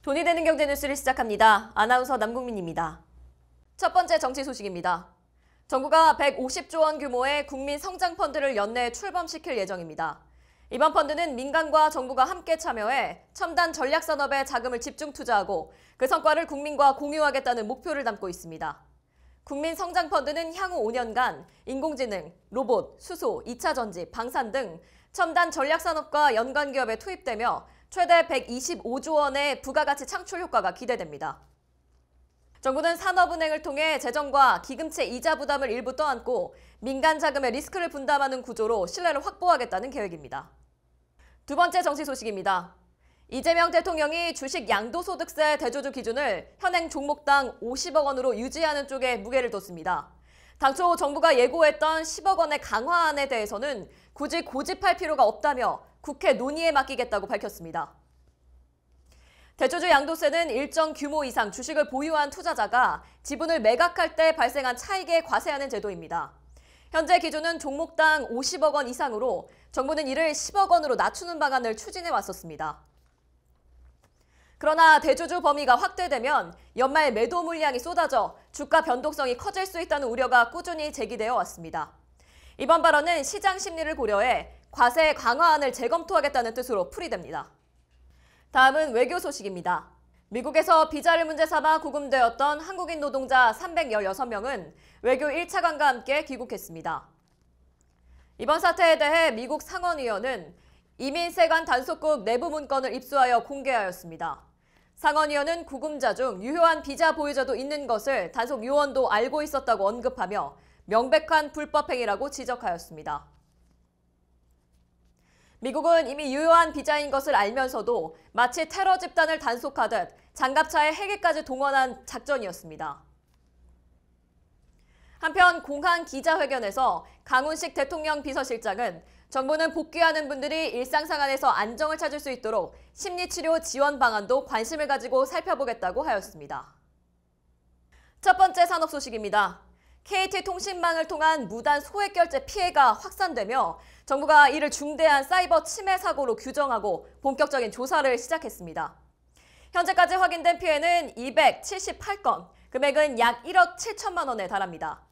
돈이 되는 경제 뉴스를 시작합니다. 아나운서 남국민입니다. 첫 번째 정치 소식입니다. 정부가 150조 원 규모의 국민 성장 펀드를 연내 출범시킬 예정입니다. 이번 펀드는 민간과 정부가 함께 참여해 첨단 전략 산업에 자금을 집중 투자하고 그 성과를 국민과 공유하겠다는 목표를 담고 있습니다. 국민 성장 펀드는 향후 5년간 인공지능, 로봇, 수소, 2차 전지, 방산 등 첨단 전략 산업과 연관 기업에 투입되며 최대 125조 원의 부가가치 창출 효과가 기대됩니다. 정부는 산업은행을 통해 재정과 기금채 이자 부담을 일부 떠안고 민간 자금의 리스크를 분담하는 구조로 신뢰를 확보하겠다는 계획입니다. 두 번째 정치 소식입니다. 이재명 대통령이 주식 양도소득세 대조주 기준을 현행 종목당 50억 원으로 유지하는 쪽에 무게를 뒀습니다. 당초 정부가 예고했던 10억 원의 강화안에 대해서는 굳이 고집할 필요가 없다며 국회 논의에 맡기겠다고 밝혔습니다. 대조주 양도세는 일정 규모 이상 주식을 보유한 투자자가 지분을 매각할 때 발생한 차익에 과세하는 제도입니다. 현재 기준은 종목당 50억 원 이상으로 정부는 이를 10억 원으로 낮추는 방안을 추진해 왔었습니다. 그러나 대조주 범위가 확대되면 연말 매도 물량이 쏟아져 주가 변동성이 커질 수 있다는 우려가 꾸준히 제기되어 왔습니다. 이번 발언은 시장 심리를 고려해 과세 강화안을 재검토하겠다는 뜻으로 풀이됩니다. 다음은 외교 소식입니다. 미국에서 비자를 문제 삼아 구금되었던 한국인 노동자 316명은 외교 1차관과 함께 귀국했습니다. 이번 사태에 대해 미국 상원의원은 이민세관 단속국 내부 문건을 입수하여 공개하였습니다. 상원의원은 구금자 중 유효한 비자 보유자도 있는 것을 단속 요원도 알고 있었다고 언급하며 명백한 불법 행위라고 지적하였습니다. 미국은 이미 유효한 비자인 것을 알면서도 마치 테러 집단을 단속하듯 장갑차에 헬기까지 동원한 작전이었습니다. 한편 공항 기자회견에서 강훈식 대통령 비서실장은 정부는 복귀하는 분들이 일상생활 안에서 안정을 찾을 수 있도록 심리치료 지원 방안도 관심을 가지고 살펴보겠다고 하였습니다. 첫 번째 산업 소식입니다. KT통신망을 통한 무단 소액 결제 피해가 확산되며 정부가 이를 중대한 사이버 침해 사고로 규정하고 본격적인 조사를 시작했습니다. 현재까지 확인된 피해는 278건, 금액은 약 1억 7천만 원에 달합니다.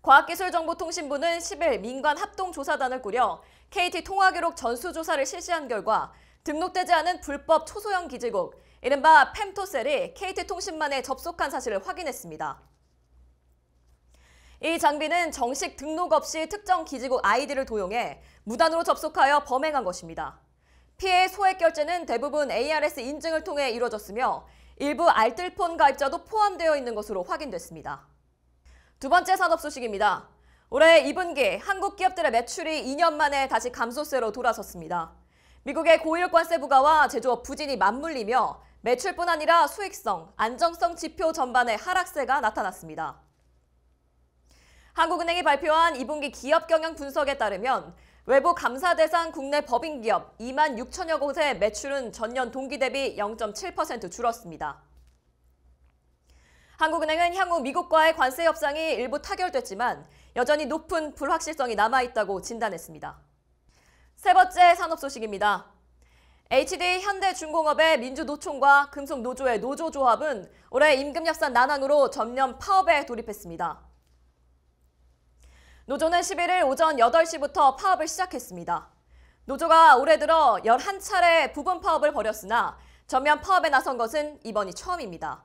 과학기술정보통신부는 10일 민관 합동조사단을 꾸려 KT통화기록 전수조사를 실시한 결과 등록되지 않은 불법 초소형 기지국, 이른바 펨토셀이 KT통신망에 접속한 사실을 확인했습니다. 이 장비는 정식 등록 없이 특정 기지국 아이디를 도용해 무단으로 접속하여 범행한 것입니다. 피해 소액 결제는 대부분 ARS 인증을 통해 이루어졌으며 일부 알뜰폰 가입자도 포함되어 있는 것으로 확인됐습니다. 두 번째 산업 소식입니다. 올해 2분기 한국 기업들의 매출이 2년 만에 다시 감소세로 돌아섰습니다. 미국의 고율관세 부과와 제조업 부진이 맞물리며 매출뿐 아니라 수익성, 안정성 지표 전반의 하락세가 나타났습니다. 한국은행이 발표한 2분기 기업 경영 분석에 따르면 외부 감사 대상 국내 법인 기업 2만 6천여 곳의 매출은 전년 동기 대비 0.7% 줄었습니다. 한국은행은 향후 미국과의 관세 협상이 일부 타결됐지만 여전히 높은 불확실성이 남아있다고 진단했습니다. 세 번째 산업 소식입니다. HD 현대중공업의 민주노총과 금속노조의 노조조합은 올해 임금협상 난항으로 전면 파업에 돌입했습니다. 노조는 11일 오전 8시부터 파업을 시작했습니다. 노조가 올해 들어 11차례 부분 파업을 벌였으나 전면 파업에 나선 것은 이번이 처음입니다.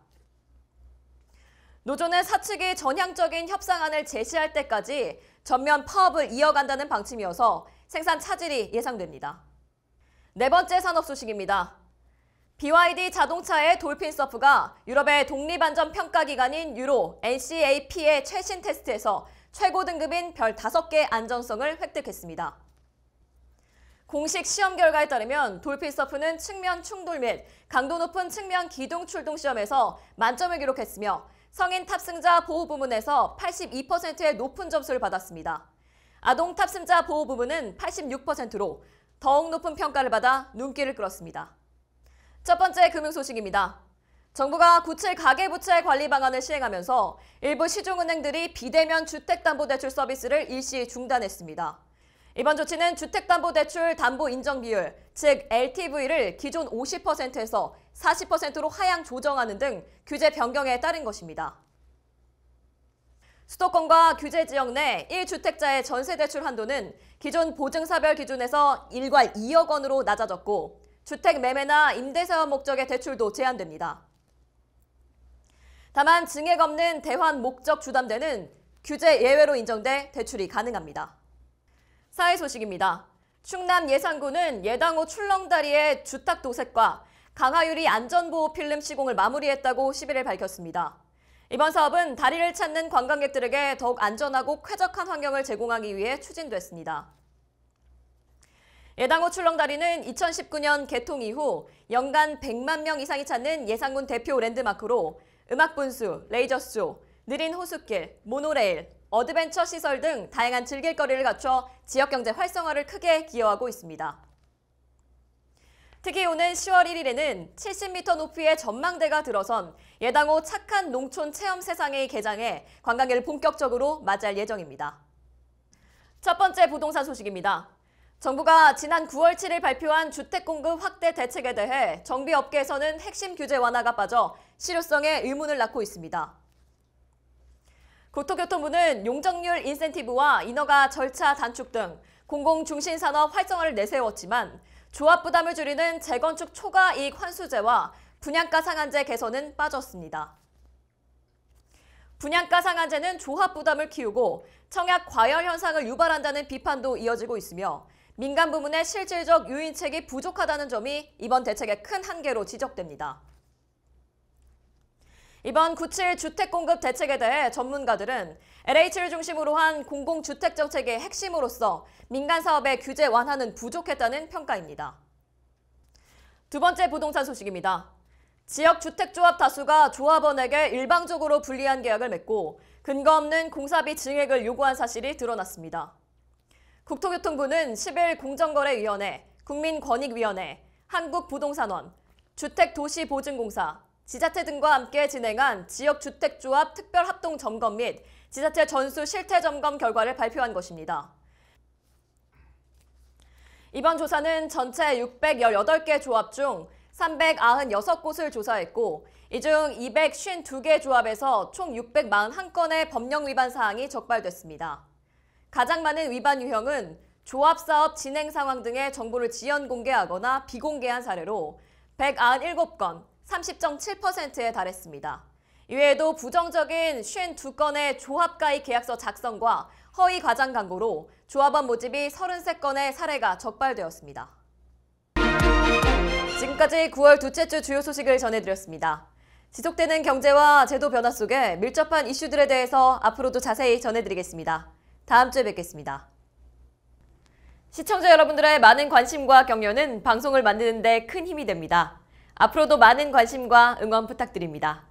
노조는 사측이 전향적인 협상안을 제시할 때까지 전면 파업을 이어간다는 방침이어서 생산 차질이 예상됩니다. 네 번째 산업 소식입니다. BYD 자동차의 돌핀서프가 유럽의 독립안전평가기관인 유로 NCAP의 최신 테스트에서 최고 등급인 별 5개 안전성을 획득했습니다. 공식 시험 결과에 따르면 돌핀서프는 측면 충돌 및 강도 높은 측면 기둥 출동 시험에서 만점을 기록했으며 성인 탑승자 보호 부문에서 82%의 높은 점수를 받았습니다. 아동 탑승자 보호 부문은 86%로 더욱 높은 평가를 받아 눈길을 끌었습니다. 첫 번째 금융 소식입니다. 정부가 97 가계부채 관리 방안을 시행하면서 일부 시중은행들이 비대면 주택담보대출 서비스를 일시 중단했습니다. 이번 조치는 주택담보대출 담보 인정 비율, 즉 LTV를 기존 50%에서 40%로 하향 조정하는 등 규제 변경에 따른 것입니다. 수도권과 규제 지역 내 1주택자의 전세대출 한도는 기존 보증사별 기준에서 일괄 2억 원으로 낮아졌고 주택 매매나 임대 사업 목적의 대출도 제한됩니다. 다만 증액 없는 대환 목적 주담대는 규제 예외로 인정돼 대출이 가능합니다. 사회 소식입니다. 충남 예산군은 예당호 출렁다리의 주택 도색과 강화유리 안전보호 필름 시공을 마무리했다고 11일 밝혔습니다. 이번 사업은 다리를 찾는 관광객들에게 더욱 안전하고 쾌적한 환경을 제공하기 위해 추진됐습니다. 예당호 출렁다리는 2019년 개통 이후 연간 100만 명 이상이 찾는 예산군 대표 랜드마크로 음악 분수, 레이저쇼, 느린 호수길, 모노레일, 어드벤처 시설 등 다양한 즐길거리를 갖춰 지역경제 활성화를 크게 기여하고 있습니다. 특히 오는 10월 1일에는 70m 높이의 전망대가 들어선 예당호 착한 농촌 체험 세상을 개장해 관광객을 본격적으로 맞이할 예정입니다. 첫 번째 부동산 소식입니다. 정부가 지난 9월 7일 발표한 주택 공급 확대 대책에 대해 정비업계에서는 핵심 규제 완화가 빠져 실효성에 의문을 낳고 있습니다. 국토교통부는 용적률 인센티브와 인허가 절차 단축 등 공공중심산업 활성화를 내세웠지만 조합 부담을 줄이는 재건축 초과 이익 환수제와 분양가 상한제 개선은 빠졌습니다. 분양가 상한제는 조합 부담을 키우고 청약 과열 현상을 유발한다는 비판도 이어지고 있으며 민간 부문의 실질적 유인책이 부족하다는 점이 이번 대책의 큰 한계로 지적됩니다. 이번 9.7 주택공급 대책에 대해 전문가들은 LH를 중심으로 한 공공주택 정책의 핵심으로서 민간 사업의 규제 완화는 부족했다는 평가입니다. 두 번째 부동산 소식입니다. 지역 주택조합 다수가 조합원에게 일방적으로 불리한 계약을 맺고 근거 없는 공사비 증액을 요구한 사실이 드러났습니다. 국토교통부는 10일 공정거래위원회, 국민권익위원회, 한국부동산원, 주택도시보증공사, 지자체 등과 함께 진행한 지역주택조합 특별합동점검 및 지자체 전수 실태점검 결과를 발표한 것입니다. 이번 조사는 전체 618개 조합 중 396곳을 조사했고 이 중 252개 조합에서 총 641건의 법령 위반 사항이 적발됐습니다. 가장 많은 위반 유형은 조합사업 진행 상황 등의 정보를 지연 공개하거나 비공개한 사례로 197건, 30.7%에 달했습니다. 이외에도 부정적인 52건의 조합가입 계약서 작성과 허위 과장 광고로 조합원 모집이 33건의 사례가 적발되었습니다. 지금까지 9월 둘째 주 주요 소식을 전해드렸습니다. 지속되는 경제와 제도 변화 속에 밀접한 이슈들에 대해서 앞으로도 자세히 전해드리겠습니다. 다음 주에 뵙겠습니다. 시청자 여러분들의 많은 관심과 격려는 방송을 만드는 데 큰 힘이 됩니다. 앞으로도 많은 관심과 응원 부탁드립니다.